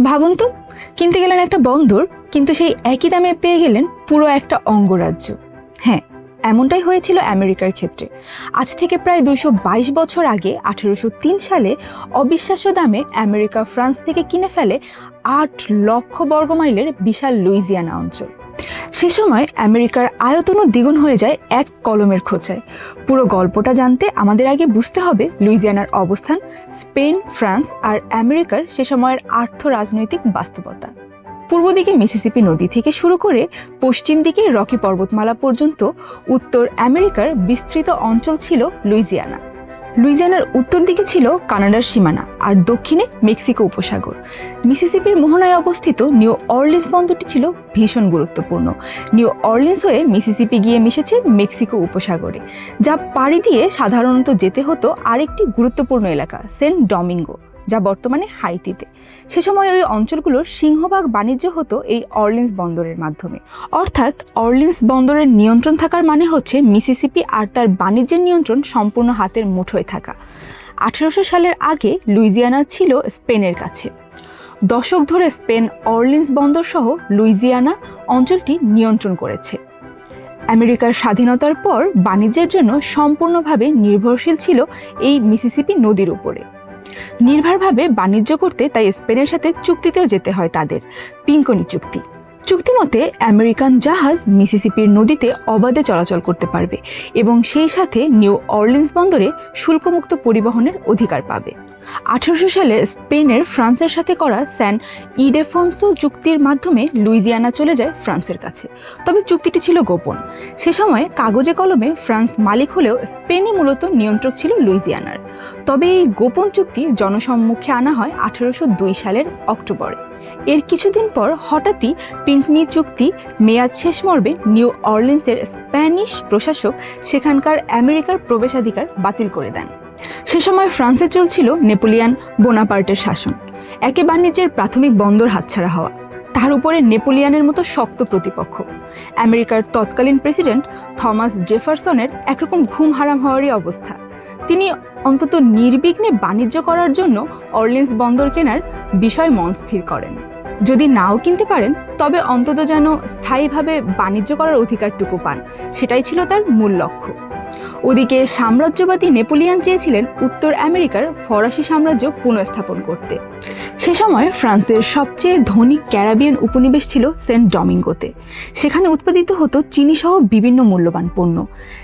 ভাবুন তো, কিনতে গেলেন একটা বন্দর, কিন্তু সেই একই দামে পেয়ে গেলেন পুরো একটা অঙ্গরাজ্য। হ্যাঁ, এমনটাই হয়েছিল আমেরিকার ক্ষেত্রে। আজ থেকে প্রায় 222 বছর আগে 1803 সালে অবিশ্বাস্য দামে আমেরিকা ফ্রান্স থেকে কিনে ফেলে 8 লক্ষ বর্গমাইলের বিশাল লুইজিয়ানা অঞ্চল। সে সময় আমেরিকার আয়তনও দ্বিগুণ হয়ে যায় এক কলমের খোঁচায়। পুরো গল্পটা জানতে আমাদের আগে বুঝতে হবে লুইজিয়ানার অবস্থান, স্পেন, ফ্রান্স আর আমেরিকার সে সময়ের আর্থ রাজনৈতিক বাস্তবতা। পূর্ব দিকে মিসিসিপি নদী থেকে শুরু করে পশ্চিম দিকে রকি পর্বতমালা পর্যন্ত উত্তর আমেরিকার বিস্তৃত অঞ্চল ছিল লুইজিয়ানা। লুইজিয়ানার উত্তর দিকে ছিল কানাডার সীমানা আর দক্ষিণে মেক্সিকো উপসাগর। মিসিসিপির মোহনায় অবস্থিত নিউ অরলিন্স বন্দরটি ছিল ভীষণ গুরুত্বপূর্ণ। নিউ অরলিন্স হয়ে মিসিসিপি গিয়ে মিশেছে মেক্সিকো উপসাগরে, যা পাড়ি দিয়ে সাধারণত যেতে হতো আরেকটি গুরুত্বপূর্ণ এলাকা সেন্ট ডমিঙ্গো, যা বর্তমানে হাইতিতে। সে সময় ওই অঞ্চলগুলোর সিংহভাগ বাণিজ্য হতো এই অরলিন্স বন্দরের মাধ্যমে। অর্থাৎ অরলিন্স বন্দরের নিয়ন্ত্রণ থাকার মানে হচ্ছে মিসিসিপি আর তার বাণিজ্যের নিয়ন্ত্রণ সম্পূর্ণ হাতের মুঠোয় থাকা। 1800 সালের আগে লুইজিয়ানা ছিল স্পেনের কাছে। দশক ধরে স্পেন অরলিন্স বন্দর সহ লুইজিয়ানা অঞ্চলটি নিয়ন্ত্রণ করেছে। আমেরিকার স্বাধীনতার পর বাণিজ্যের জন্য সম্পূর্ণভাবে নির্ভরশীল ছিল এই মিসিসিপি নদীর উপরে। নির্ভরভাবে বাণিজ্য করতে তাই স্পেনের সাথে চুক্তিতেও যেতে হয় তাদের, পিঙ্কনি চুক্তি। চুক্তিমতে আমেরিকান জাহাজ মিসিসিপির নদীতে অবাধে চলাচল করতে পারবে এবং সেই সাথে নিউ অরলিন্স বন্দরে শুল্কমুক্ত পরিবহনের অধিকার পাবে। 1800 সালে স্পেনের ফ্রান্সের সাথে করা স্যান ইডেফন্সো চুক্তির মাধ্যমে লুইজিয়ানা চলে যায় ফ্রান্সের কাছে। তবে চুক্তিটি ছিল গোপন। সে সময় কাগজে কলমে ফ্রান্স মালিক হলেও স্পেনই মূলত নিয়ন্ত্রক ছিল লুইজিয়ানার। তবে এই গোপন চুক্তি জনসম্মুখে আনা হয় 1802 সালের অক্টোবরে। এর কিছুদিন পর হঠাৎই পিঙ্কনি চুক্তি মেয়াদ শেষ মর্মে নিউ অরলিন্সের স্প্যানিশ প্রশাসক সেখানকার আমেরিকার প্রবেশাধিকার বাতিল করে দেন। সে সময় ফ্রান্সে চলছিল নেপোলিয়ান বোনাপার্টের শাসন। একে বাণিজ্যের প্রাথমিক বন্দর হাতছাড়া হওয়া, তার উপরে নেপোলিয়ানের মতো শক্ত প্রতিপক্ষ। আমেরিকার তৎকালীন প্রেসিডেন্ট থমাস জেফারসনের একরকম ঘুম হারাম হওয়ারই অবস্থা। তিনি অন্তত নির্বিঘ্নে বাণিজ্য করার জন্য অরলিন্স বন্দর কেনার বিষয় মন স্থির করেন। যদি নাও কিনতে পারেন, তবে অন্তত যেন স্থায়ীভাবে বাণিজ্য করার অধিকারটুকু পান, সেটাই ছিল তার মূল লক্ষ্য। ওদিকে সাম্রাজ্যবাদী নেপোলিয়ান চেয়েছিলেন উত্তর আমেরিকার ফরাসি সাম্রাজ্য পুনঃস্থাপন করতে। সে সময় ফ্রান্সের সবচেয়ে ধনী ক্যারাবিয়ান উপনিবেশ ছিল সেন্ট ডমিঙ্গোতে। সেখানে উৎপাদিত হতো চিনিসহ বিভিন্ন মূল্যবান পণ্য।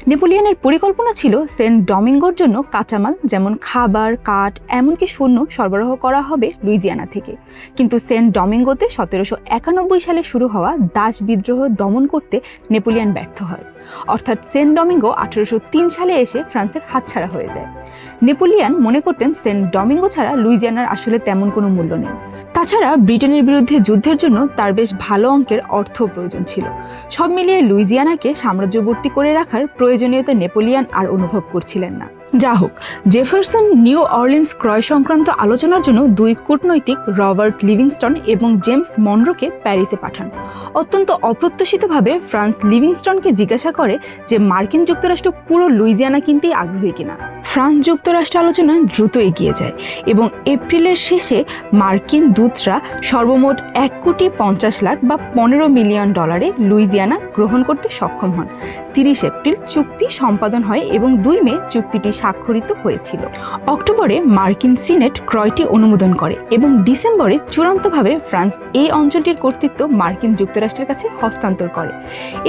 নেপোলিয়ানের পরিকল্পনা ছিল সেন্ট ডমিঙ্গোর জন্য কাঁচামাল যেমন খাবার, কাঠ, এমনকি সৈন্য সরবরাহ করা হবে লুইজিয়ানা থেকে। কিন্তু সেন্ট ডমিঙ্গোতে 1791 সালে শুরু হওয়া দাস বিদ্রোহ দমন করতে নেপোলিয়ান ব্যর্থ হয়। অর্থাৎ সেন্ট ডমিঙ্গো 1803 সালে এসে ফ্রান্সের হাতছাড়া হয়ে যায়। নেপোলিয়ান মনে করতেন সেন্ট ডমিঙ্গো ছাড়া লুইজিয়ানার আসলে তেমন কোনো মূল্য নেই। তাছাড়া ব্রিটেনের বিরুদ্ধে যুদ্ধের জন্য তার বেশ ভালো অঙ্কের অর্থ প্রয়োজন ছিল। সব মিলিয়ে লুইজিয়ানাকে সাম্রাজ্যবর্তী করে রাখার প্রয়োজনীয়তা নেপোলিয়ান আর অনুভব করছিলেন না। যা হোক, জেফারসন নিউ অরলিন্স ক্রয় সংক্রান্ত আলোচনার জন্য দুই কূটনৈতিক রবার্ট লিভিংস্টন এবং জেমস মনরোকে প্যারিসে পাঠান। অত্যন্ত অপ্রত্যাশিতভাবে ফ্রান্স লিভিংস্টনকে জিজ্ঞাসা করে যে মার্কিন যুক্তরাষ্ট্র পুরো লুইজিয়ানা কিনতেই আগ্রহী কিনা। ফ্রান্স যুক্তরাষ্ট্র আলোচনা দ্রুত এগিয়ে যায় এবং এপ্রিলের শেষে মার্কিন দূতরা সর্বমোট 1,50,00,000 বা $15 মিলিয়ন লুইজিয়ানা গ্রহণ করতে সক্ষম হন। 30 এপ্রিল চুক্তি সম্পাদন হয় এবং 2 মে চুক্তিটি স্বাক্ষরিত হয়েছিল। অক্টোবরে মার্কিন সিনেট ক্রয়টি অনুমোদন করে এবং ডিসেম্বরে চূড়ান্তভাবে ফ্রান্স এই অঞ্চলটির কর্তৃত্ব মার্কিন যুক্তরাষ্ট্রের কাছে হস্তান্তর করে।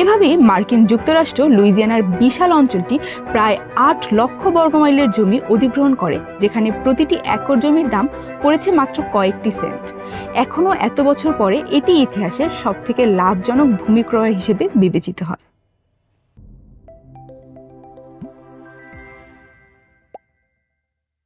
এভাবেই মার্কিন যুক্তরাষ্ট্র লুইজিয়ানার বিশাল অঞ্চলটি প্রায় 8 লক্ষ বর্গমাইলের জমি অধিগ্রহণ করে, যেখানে প্রতিটি একর জমির দাম পড়েছে মাত্র কয়েকটি সেন্ট। এখনও এত বছর পরে এটি ইতিহাসের সবথেকে লাভজনক ভূমি ক্রয় হিসেবে বিবেচিত হয়।